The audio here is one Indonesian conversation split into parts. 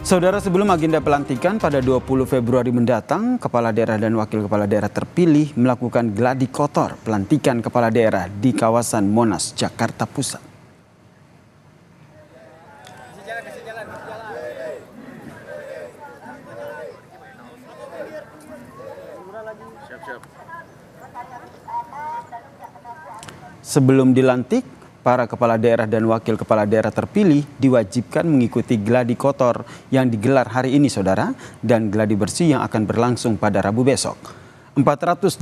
Saudara, sebelum agenda pelantikan pada 20 Februari mendatang, Kepala Daerah dan Wakil Kepala Daerah terpilih melakukan gladi kotor pelantikan Kepala Daerah di kawasan Monas, Jakarta Pusat. Sebelum dilantik, para kepala daerah dan wakil kepala daerah terpilih diwajibkan mengikuti gladi kotor yang digelar hari ini, saudara, dan gladi bersih yang akan berlangsung pada Rabu besok. 481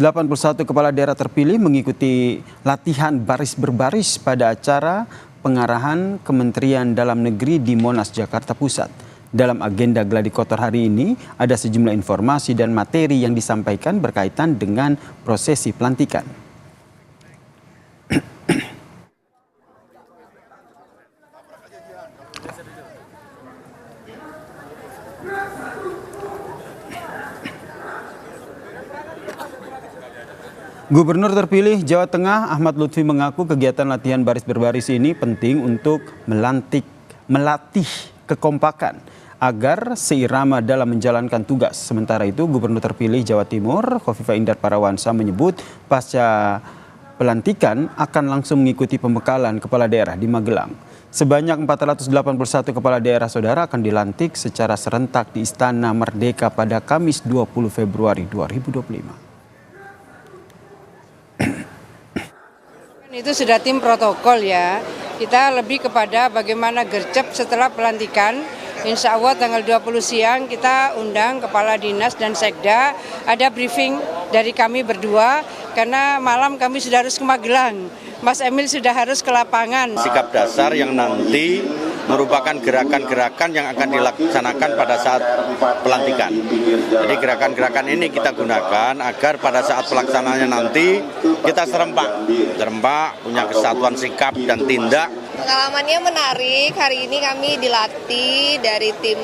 kepala daerah terpilih mengikuti latihan baris berbaris pada acara pengarahan Kementerian Dalam Negeri di Monas, Jakarta Pusat. Dalam agenda gladi kotor hari ini ada sejumlah informasi dan materi yang disampaikan berkaitan dengan prosesi pelantikan. Gubernur terpilih Jawa Tengah Ahmad Lutfi mengaku kegiatan latihan baris berbaris ini penting untuk melatih kekompakan agar seirama dalam menjalankan tugas. Sementara itu, Gubernur terpilih Jawa Timur Khofifah Indar Parawansa menyebut pasca pelantikan akan langsung mengikuti pembekalan kepala daerah di Magelang. Sebanyak 481 kepala daerah, saudara, akan dilantik secara serentak di Istana Merdeka pada Kamis 20 Februari 2025. Itu sudah tim protokol ya. Kita lebih kepada bagaimana gercep setelah pelantikan. Insya Allah tanggal 20 siang kita undang Kepala Dinas dan Sekda. Ada briefing dari kami berdua karena malam kami sudah harus ke Magelang. Mas Emil sudah harus ke lapangan. Sikap dasar yang nanti merupakan gerakan-gerakan yang akan dilaksanakan pada saat pelantikan. Jadi gerakan-gerakan ini kita gunakan agar pada saat pelaksanaannya nanti kita serempak, punya kesatuan sikap dan tindak. Pengalamannya menarik. Hari ini kami dilatih dari tim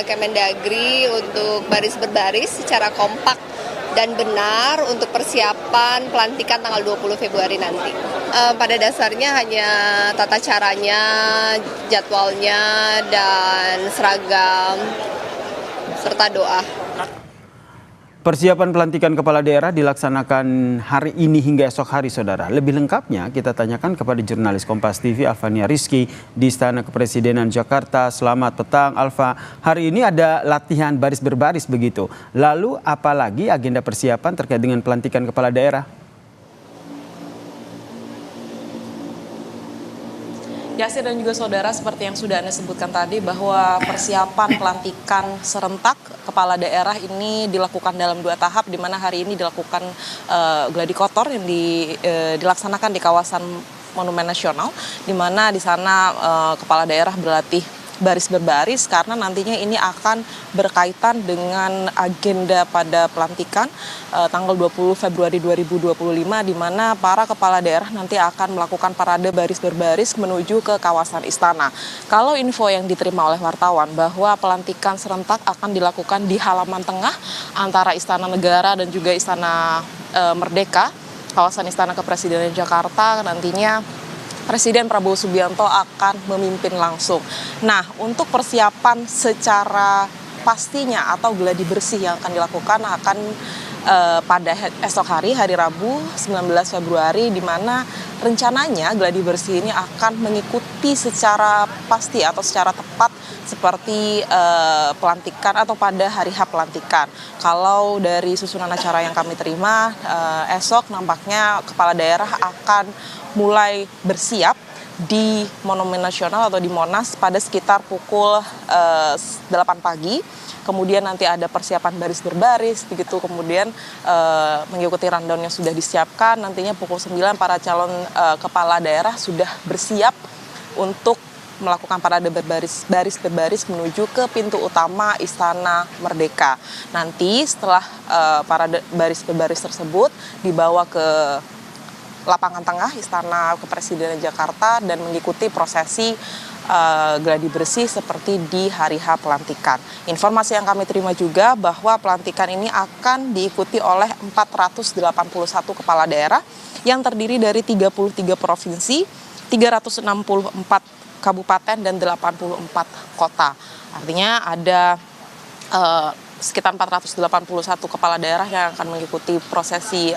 Kemendagri untuk baris berbaris secara kompak dan benar untuk persiapan pelantikan tanggal 20 Februari nanti. Pada dasarnya hanya tata caranya, jadwalnya, dan seragam, serta doa. Persiapan pelantikan kepala daerah dilaksanakan hari ini hingga esok hari, saudara. Lebih lengkapnya kita tanyakan kepada jurnalis Kompas TV Alfania Rizky di Istana Kepresidenan Jakarta. Selamat petang, Alfa. Hari ini ada latihan baris berbaris begitu. Lalu apalagi agenda persiapan terkait dengan pelantikan kepala daerah? Yasir dan juga saudara, seperti yang sudah Anda sebutkan tadi bahwa persiapan pelantikan serentak kepala daerah ini dilakukan dalam 2 tahap, di mana hari ini dilakukan gladi kotor yang dilaksanakan di kawasan Monumen Nasional, di mana di sana kepala daerah berlatih baris berbaris karena nantinya ini akan berkaitan dengan agenda pada pelantikan tanggal 20 Februari 2025, di mana para kepala daerah nanti akan melakukan parade baris berbaris menuju ke kawasan istana. Kalau info yang diterima oleh wartawan bahwa pelantikan serentak akan dilakukan di halaman tengah antara Istana Negara dan juga Istana Merdeka, kawasan Istana Kepresidenan Jakarta, nantinya Presiden Prabowo Subianto akan memimpin langsung. Nah, untuk persiapan secara pastinya atau gladi bersih yang akan dilakukan akan pada esok hari Rabu 19 Februari, di mana rencananya gladi bersih ini akan mengikuti secara pasti atau secara tepat seperti pelantikan atau pada hari H pelantikan. Kalau dari susunan acara yang kami terima, esok nampaknya kepala daerah akan mulai bersiap di Monumen Nasional atau di Monas pada sekitar pukul 8 pagi. Kemudian nanti ada persiapan baris berbaris, begitu, kemudian mengikuti rundown yang sudah disiapkan. Nantinya pukul 9 para calon kepala daerah sudah bersiap untuk melakukan parade baris berbaris menuju ke pintu utama Istana Merdeka. Nanti setelah parade baris berbaris tersebut dibawa ke lapangan tengah Istana Kepresidenan Jakarta dan mengikuti prosesi gladi bersih seperti di hari H pelantikan. Informasi yang kami terima juga bahwa pelantikan ini akan diikuti oleh 481 kepala daerah yang terdiri dari 33 provinsi, 364 kabupaten dan 84 kota. Artinya ada sekitar 481 kepala daerah yang akan mengikuti prosesi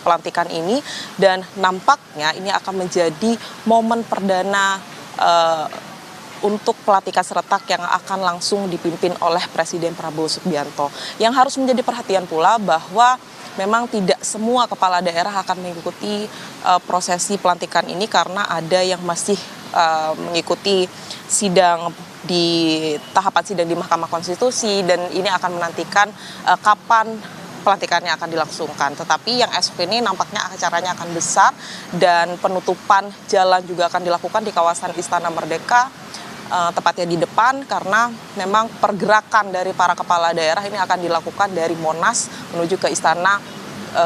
pelantikan ini, dan nampaknya ini akan menjadi momen perdana untuk pelantikan serentak yang akan langsung dipimpin oleh Presiden Prabowo Subianto. Yang harus menjadi perhatian pula bahwa memang tidak semua kepala daerah akan mengikuti prosesi pelantikan ini, karena ada yang masih mengikuti sidang di tahapan sidang di Mahkamah Konstitusi, dan ini akan menantikan kapan pelantikannya akan dilangsungkan. Tetapi yang esok ini nampaknya acaranya akan besar, dan penutupan jalan juga akan dilakukan di kawasan Istana Merdeka, tepatnya di depan, karena memang pergerakan dari para kepala daerah ini akan dilakukan dari Monas menuju ke Istana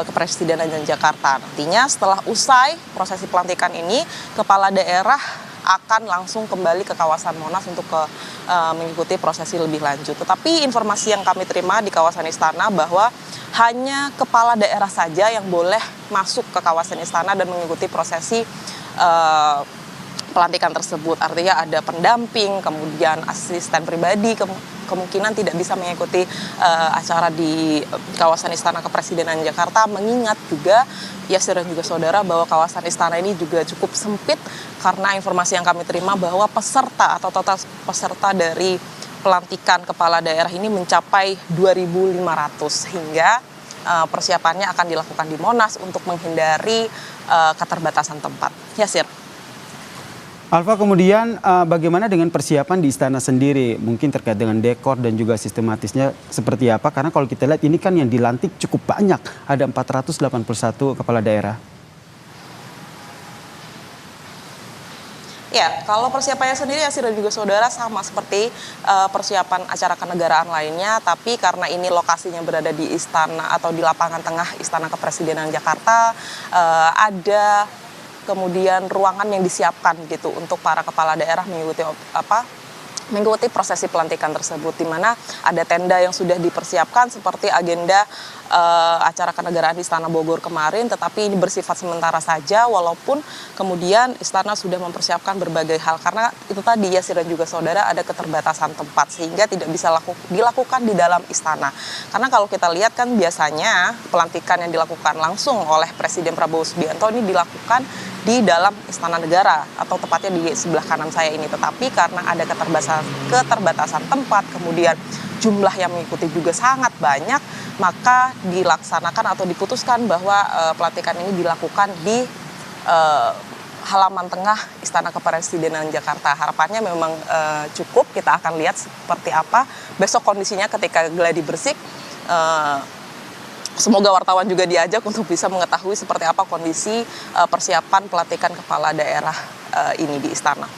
Kepresidenan Jakarta. Artinya setelah usai prosesi pelantikan ini, kepala daerah akan langsung kembali ke kawasan Monas untuk mengikuti prosesi lebih lanjut. Tetapi informasi yang kami terima di kawasan Istana bahwa hanya kepala daerah saja yang boleh masuk ke kawasan Istana dan mengikuti prosesi pelantikan tersebut. Artinya ada pendamping, kemudian asisten pribadi, kemungkinan tidak bisa mengikuti acara di kawasan Istana Kepresidenan Jakarta, mengingat juga Yasir dan juga saudara bahwa kawasan istana ini juga cukup sempit, karena informasi yang kami terima bahwa peserta atau total peserta dari pelantikan kepala daerah ini mencapai 2.500, hingga persiapannya akan dilakukan di Monas untuk menghindari keterbatasan tempat. Yasir. Alfa, kemudian bagaimana dengan persiapan di istana sendiri? Mungkin terkait dengan dekor dan juga sistematisnya seperti apa? Karena kalau kita lihat ini kan yang dilantik cukup banyak, ada 481 kepala daerah. Ya, kalau persiapannya sendiri Yasir dan juga saudara sama seperti persiapan acara kenegaraan lainnya, tapi karena ini lokasinya berada di istana atau di lapangan tengah Istana Kepresidenan Jakarta, ada kemudian ruangan yang disiapkan gitu untuk para kepala daerah mengikuti prosesi pelantikan tersebut, di mana ada tenda yang sudah dipersiapkan seperti agenda acara kenegaraan di Istana Bogor kemarin, tetapi ini bersifat sementara saja, walaupun kemudian istana sudah mempersiapkan berbagai hal, karena itu tadi Yasir dan juga saudara ada keterbatasan tempat sehingga tidak bisa dilakukan di dalam istana. Karena kalau kita lihat kan biasanya pelantikan yang dilakukan langsung oleh Presiden Prabowo Subianto ini dilakukan di dalam Istana Negara atau tepatnya di sebelah kanan saya ini, tetapi karena ada keterbatasan tempat, kemudian jumlah yang mengikuti juga sangat banyak, maka dilaksanakan atau diputuskan bahwa pelantikan ini dilakukan di halaman tengah Istana Kepresidenan Jakarta. Harapannya memang cukup, kita akan lihat seperti apa besok kondisinya ketika gladi bersih. Semoga wartawan juga diajak untuk bisa mengetahui seperti apa kondisi persiapan pelantikan kepala daerah ini di istana.